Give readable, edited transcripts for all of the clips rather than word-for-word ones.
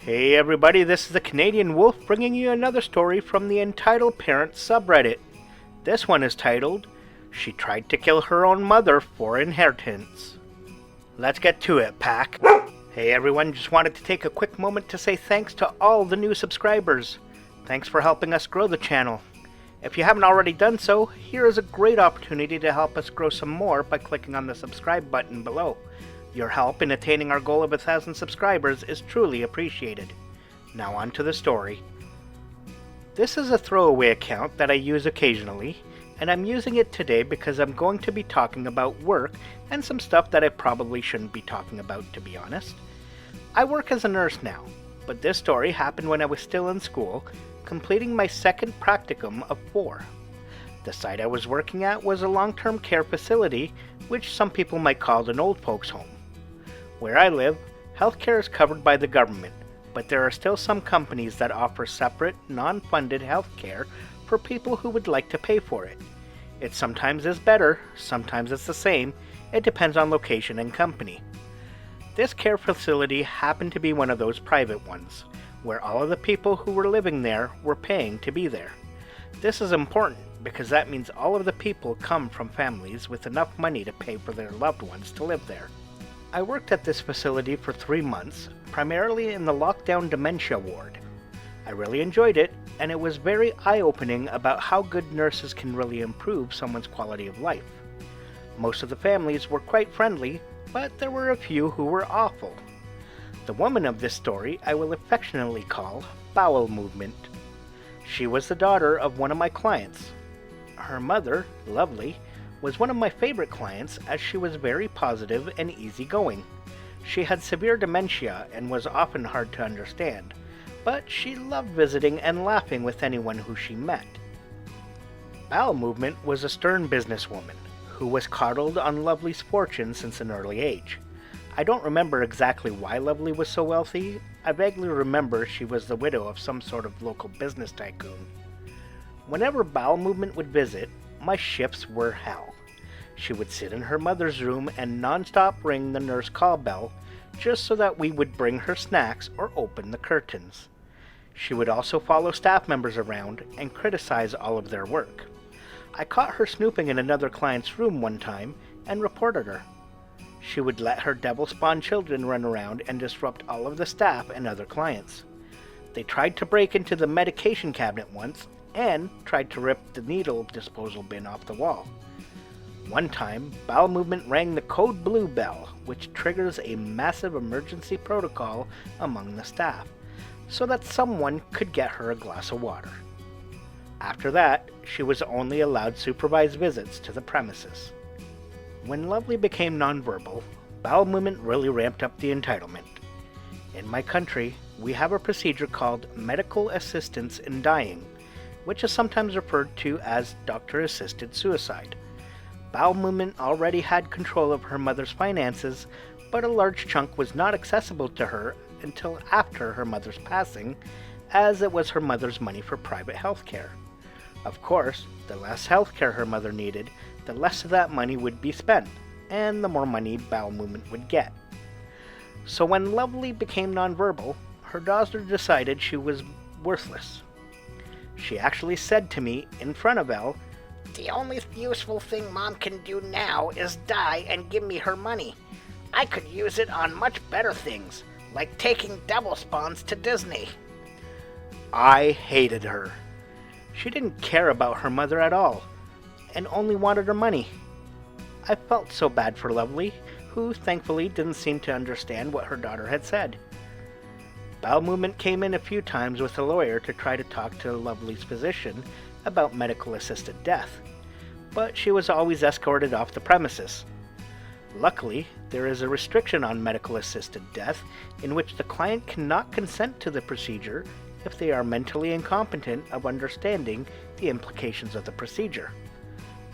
Hey everybody, this is the Canadian Wolf bringing you another story from the EntitledParents subreddit. This one is titled, She Tried to Kill Her Own Mother for Inheritance. Let's get to it, Pack. Hey everyone, just wanted to take a quick moment to say thanks to all the new subscribers. Thanks for helping us grow the channel. If you haven't already done so, here is a great opportunity to help us grow some more by clicking on the subscribe button below. Your help in attaining our goal of 1,000 subscribers is truly appreciated. Now on to the story. This is a throwaway account that I use occasionally, and I'm using it today because I'm going to be talking about work and some stuff that I probably shouldn't be talking about, to be honest. I work as a nurse now, but this story happened when I was still in school, completing my second practicum of 4. The site I was working at was a long-term care facility, which some people might call an old folks' home. Where I live, healthcare is covered by the government, but there are still some companies that offer separate, non-funded healthcare for people who would like to pay for it. It sometimes is better, sometimes it's the same, it depends on location and company. This care facility happened to be one of those private ones, where all of the people who were living there were paying to be there. This is important because that means all of the people come from families with enough money to pay for their loved ones to live there. I worked at this facility for 3 months, primarily in the lockdown dementia ward. I really enjoyed it, and it was very eye-opening about how good nurses can really improve someone's quality of life. Most of the families were quite friendly, but there were a few who were awful. The woman of this story I will affectionately call Bowel Movement. She was the daughter of one of my clients. Her mother, Lovely, was one of my favorite clients as she was very positive and easygoing. She had severe dementia and was often hard to understand, but she loved visiting and laughing with anyone who she met. Bowel Movement was a stern businesswoman who was coddled on Lovely's fortune since an early age. I don't remember exactly why Lovely was so wealthy. I vaguely remember she was the widow of some sort of local business tycoon. Whenever Bowel Movement would visit, my shifts were hell. She would sit in her mother's room and non-stop ring the nurse call bell just so that we would bring her snacks or open the curtains. She would also follow staff members around and criticize all of their work. I caught her snooping in another client's room one time and reported her. She would let her devil-spawned children run around and disrupt all of the staff and other clients. They tried to break into the medication cabinet once and tried to rip the needle disposal bin off the wall. One time, Bowel Movement rang the code blue bell, which triggers a massive emergency protocol among the staff, so that someone could get her a glass of water. After that, she was only allowed supervised visits to the premises. When Lovely became nonverbal, Bowel Movement really ramped up the entitlement. In my country, we have a procedure called medical assistance in dying, which is sometimes referred to as doctor-assisted suicide. Bowel Movement already had control of her mother's finances, but a large chunk was not accessible to her until after her mother's passing, as it was her mother's money for private health care. Of course, the less health care her mother needed, the less of that money would be spent, and the more money Bowel Movement would get. So when Lovely became nonverbal, her daughter decided she was worthless. She actually said to me in front of Elle, "The only useful thing Mom can do now is die and give me her money. I could use it on much better things, like taking devil spawns to Disney." I hated her. She didn't care about her mother at all, and only wanted her money. I felt so bad for Lovely, who thankfully didn't seem to understand what her daughter had said. Bowel Movement came in a few times with a lawyer to try to talk to Lovely's physician about medical-assisted death, but she was always escorted off the premises. Luckily, there is a restriction on medical-assisted death in which the client cannot consent to the procedure if they are mentally incompetent of understanding the implications of the procedure.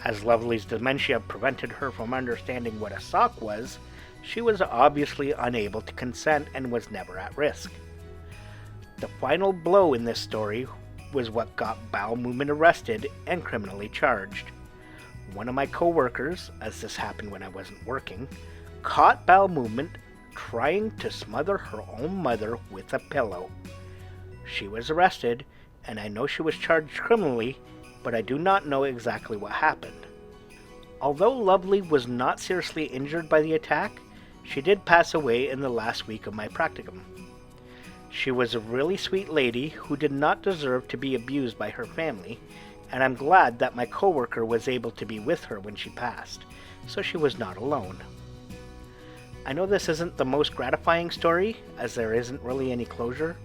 As Lovely's dementia prevented her from understanding what a sock was, she was obviously unable to consent and was never at risk. The final blow in this story was what got Bowel Movement arrested and criminally charged. One of my co-workers, as this happened when I wasn't working, caught Bowel Movement trying to smother her own mother with a pillow. She was arrested, and I know she was charged criminally, but I do not know exactly what happened. Although Lovely was not seriously injured by the attack, she did pass away in the last week of my practicum. She was a really sweet lady who did not deserve to be abused by her family, and I'm glad that my coworker was able to be with her when she passed, so she was not alone. I know this isn't the most gratifying story, as there isn't really any closure,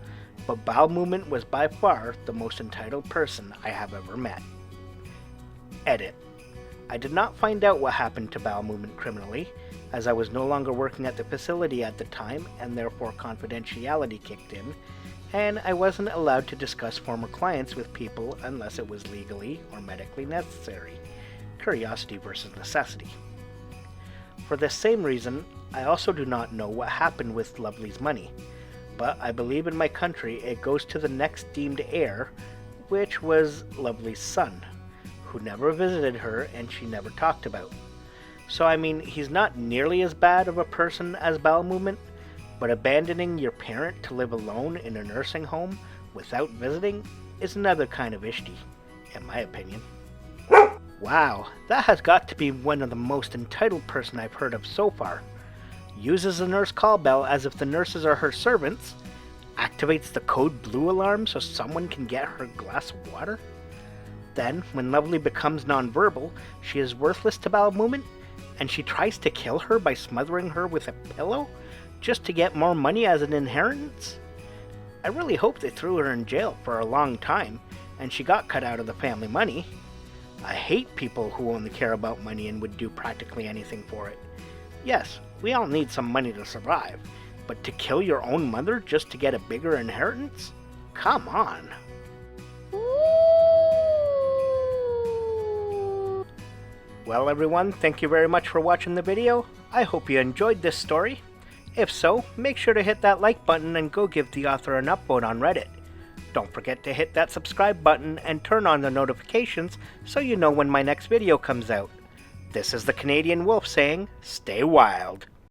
but Bowel Movement was by far the most entitled person I have ever met. Edit. I did not find out what happened to Bowel Movement criminally, as I was no longer working at the facility at the time and therefore confidentiality kicked in, and I wasn't allowed to discuss former clients with people unless it was legally or medically necessary. Curiosity versus necessity. For this same reason, I also do not know what happened with Lovely's money, but I believe in my country it goes to the next deemed heir, which was Lovely's son, who never visited her and she never talked about. So I mean, he's not nearly as bad of a person as Bowel Movement, but abandoning your parent to live alone in a nursing home without visiting is another kind of ishti, in my opinion. Wow, that has got to be one of the most entitled person I've heard of so far. Uses the nurse call bell as if the nurses are her servants, activates the code blue alarm so someone can get her a glass of water. Then, when Lovely becomes nonverbal, she is worthless to Bowel Movement, and she tries to kill her by smothering her with a pillow just to get more money as an inheritance? I really hope they threw her in jail for a long time and she got cut out of the family money. I hate people who only care about money and would do practically anything for it. Yes, we all need some money to survive, but to kill your own mother just to get a bigger inheritance? Come on. Well everyone, thank you very much for watching the video. I hope you enjoyed this story. If so, make sure to hit that like button and go give the author an upvote on Reddit. Don't forget to hit that subscribe button and turn on the notifications so you know when my next video comes out. This is the Canadian Wolf saying, stay wild.